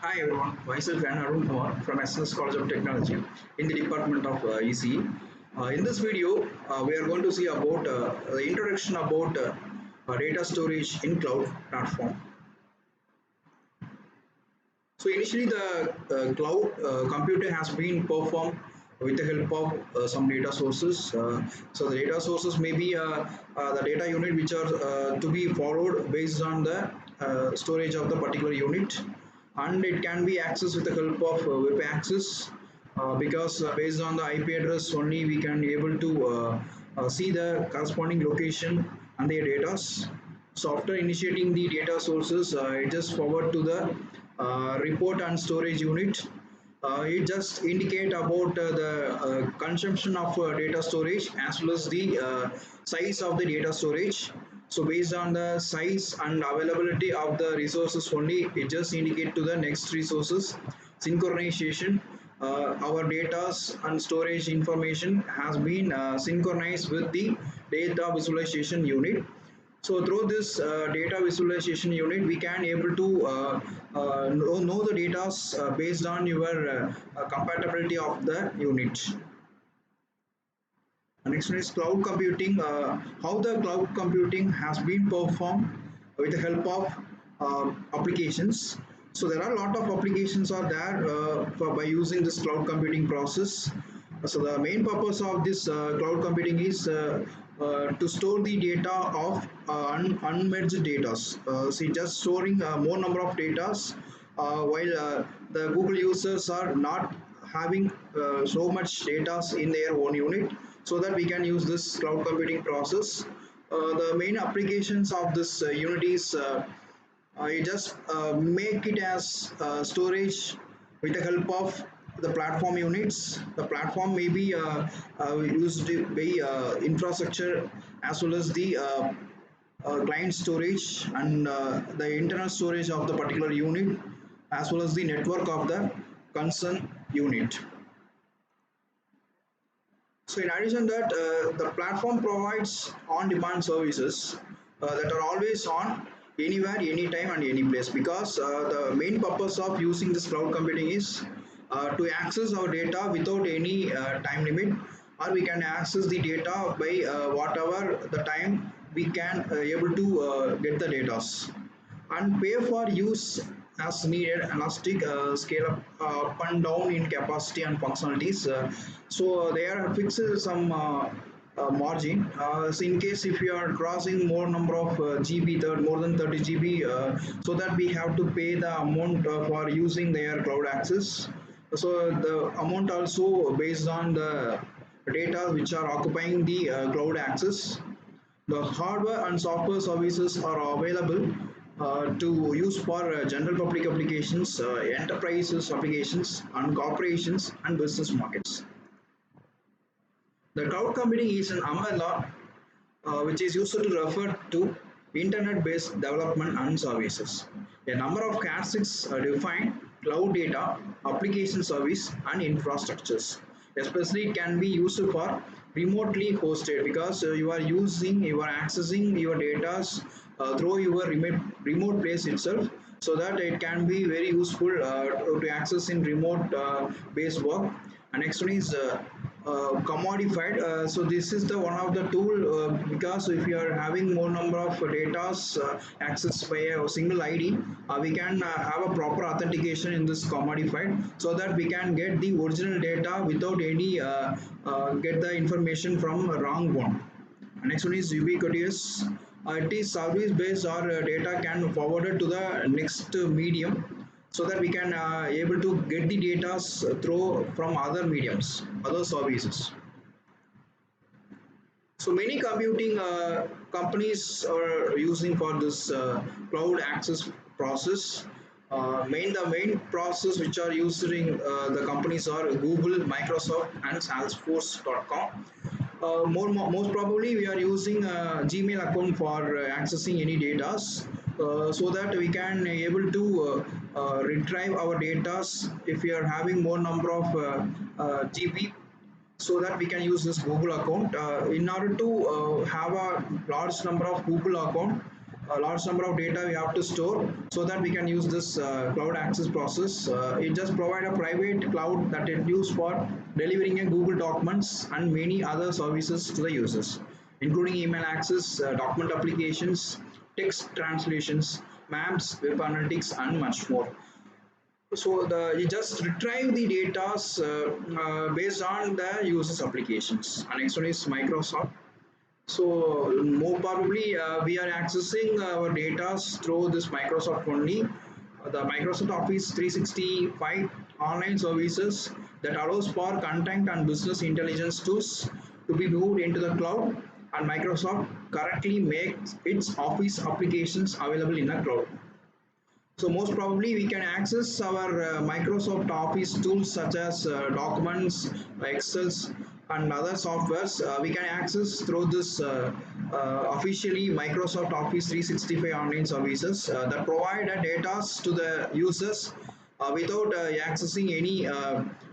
Hi everyone, myself N. Arun Kumar from SNS College of Technology in the Department of ECE. In this video, we are going to see about the introduction about data storage in cloud platform. So initially the cloud computing has been performed with the help of some data sources. So the data sources may be the data unit which are to be followed based on the storage of the particular unit, and it can be accessed with the help of web access, because based on the IP address only we can able to see the corresponding location and their data. So after initiating the data sources, it just forward to the report and storage unit. It just indicate about the consumption of data storage as well as the size of the data storage. So based on the size and availability of the resources only, it just indicate to the next resources synchronization. Our data and storage information has been synchronized with the data visualization unit. So through this data visualization unit, we can able to know the data based on your compatibility of the unit. Next one is cloud computing. How the cloud computing has been performed with the help of applications. So there are a lot of applications are there by using this cloud computing process. So the main purpose of this cloud computing is to store the data of unmerged data. See, just storing more number of data, while the Google users are not having so much data in their own unit, so that we can use this cloud computing process. The main applications of this unit is you just make it as storage with the help of the platform units. The platform may be used by infrastructure as well as the client storage and the internal storage of the particular unit as well as the network of the concern unit. So in addition that, the platform provides on-demand services that are always on anywhere, anytime, and any place. Because the main purpose of using this cloud computing is to access our data without any time limit, or we can access the data by whatever the time we can able to get the data, and pay for use as needed, elastic, scale up and down in capacity and functionalities. So they are fixed some margin. So in case if you are crossing more number of GB, more than 30 GB, so that we have to pay the amount for using their cloud access. So the amount also based on the data which are occupying the cloud access. The hardware and software services are available to use for general public applications, enterprises applications, and corporations and business markets. The cloud computing is an umbrella which is used to refer to internet-based development and services. A number of categories define cloud data, application service, and infrastructures. Especially, it can be used for remotely hosted, because you are accessing your data through your remote place itself, so that it can be very useful to access in remote based work. And next one is commodified. So this is the one of the tool, because if you are having more number of data accessed by a single ID, we can have a proper authentication in this commodified, so that we can get the original data without any get the information from a wrong one. Next one is ubiquitous. It is service based, or data can forwarded to the next medium, so that we can able to get the data through from other mediums, other services. So many computing companies are using for this cloud access process. The main process which are using the companies are Google, Microsoft, and Salesforce.com. Most probably we are using a Gmail account for accessing any data, so that we can able to retrieve our data if we are having more number of GB, so that we can use this Google account. In order to have a large number of Google account, a large number of data we have to store so that we can use this cloud access process. It just provide a private cloud that it used for delivering a Google Documents and many other services to the users, including email access, document applications, text translations, maps, web analytics, and much more. So you just retrieve the data based on the users applications. And next one is Microsoft. So more probably we are accessing our data through this Microsoft only. The Microsoft Office 365 online services that allows for content and business intelligence tools to be moved into the cloud, and Microsoft currently makes its Office applications available in the cloud. So most probably we can access our Microsoft Office tools such as Documents, Excels, and other softwares. We can access through this officially Microsoft Office 365 online services that provide data to the users without accessing any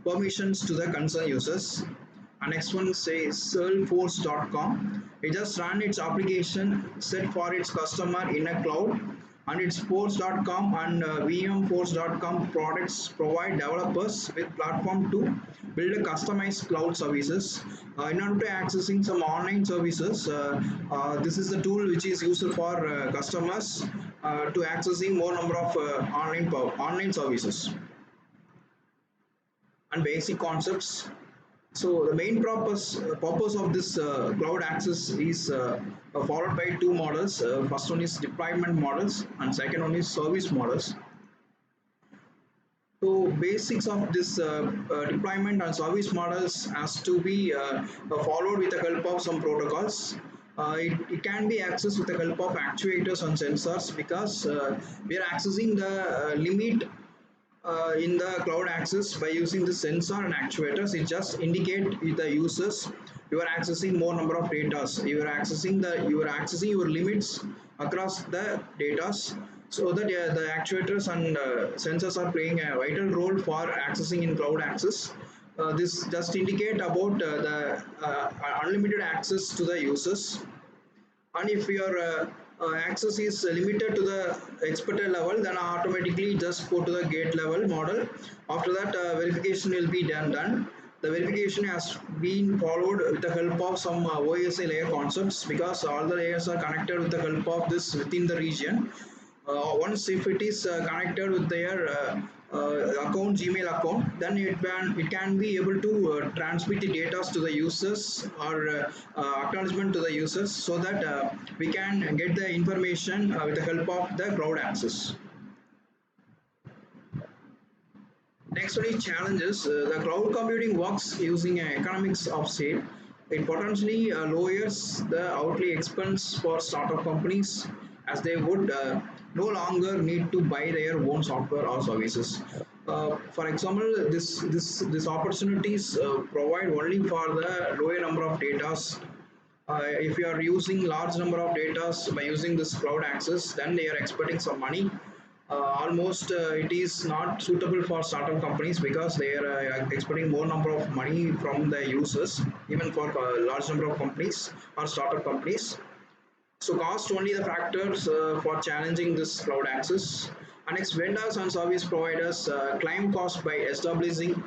permissions to the concerned users. And next one says Salesforce.com. It just run its application set for its customer in a cloud, and its Force.com and VMforce.com products provide developers with platform to build a customized cloud services. In order to accessing some online services, this is the tool which is used for customers to accessing more number of online services and basic concepts. So the main purpose of this cloud access is followed by two models. First one is deployment models, and second one is service models. So basics of this deployment and service models has to be followed with the help of some protocols. It can be accessed with the help of actuators and sensors, because we are accessing the limit in the cloud access by using the sensor and actuators. It just indicate with the users you are accessing more number of data. You are accessing your limits across the data, so that the actuators and sensors are playing a vital role for accessing in cloud access. This just indicate about the unlimited access to the users. And if your access is limited to the expected level, then automatically just go to the gate level model. After that, verification will be done. The verification has been followed with the help of some OSI layer concepts, because all the layers are connected with the help of this within the region. Once if it is connected with their Gmail account, then it can be able to transmit the data to the users, or acknowledgement to the users, so that we can get the information with the help of the cloud access. Next one is challenges. The cloud computing works using economics of scale. It potentially lowers the outlay expense for startup companies, as they would no longer need to buy their own software or services. For example, this opportunities provide only for the lower number of data. If you are using large number of data by using this cloud access, then they are expecting some money. Almost it is not suitable for startup companies, because they are expecting more number of money from the users, even for large number of companies or startup companies. So cost only the factors for challenging this cloud access. And next, vendors and service providers claim cost by establishing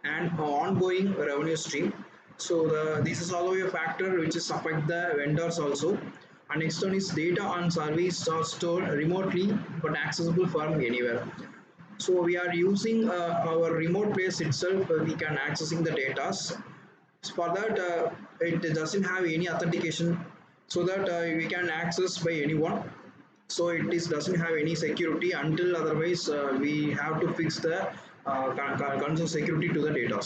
an ongoing revenue stream. So this is also a factor which is affect the vendors also. And next one is data and service are stored remotely but accessible from anywhere. So we are using our remote place itself. We can accessing the data. For that, it doesn't have any authentication, so that we can access by anyone. So it is doesn't have any security until otherwise we have to fix the concern security to the data.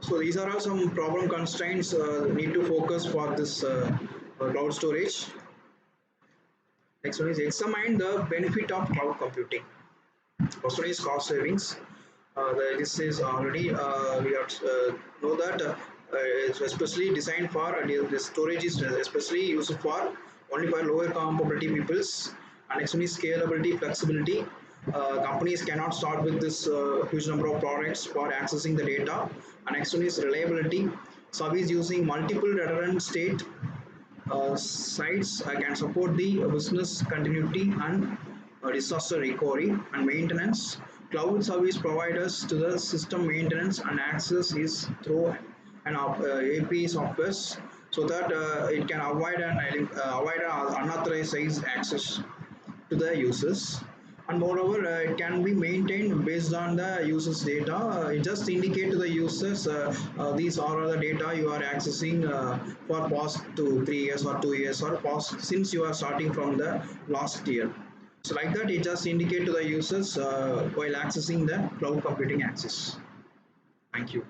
So these are all some problem constraints need to focus for this cloud storage. Next one is examine the benefit of cloud computing. First one is cost savings. This is already we have know that it's especially designed for the storage is especially used for only for lower capability peoples. And next one is scalability, flexibility. Companies cannot start with this huge number of products for accessing the data. And next one is reliability. Service using multiple redundant state sites can support the business continuity and disaster recovery and maintenance. Cloud service providers to the system maintenance and access is through an API software so that it can avoid unauthorized access to the users. And moreover, it can be maintained based on the users data. It just indicate to the users these are the data you are accessing for past 2 3 years or 2 years or past since you are starting from the last year. So like that it just indicate to the users while accessing the cloud computing access. Thank you.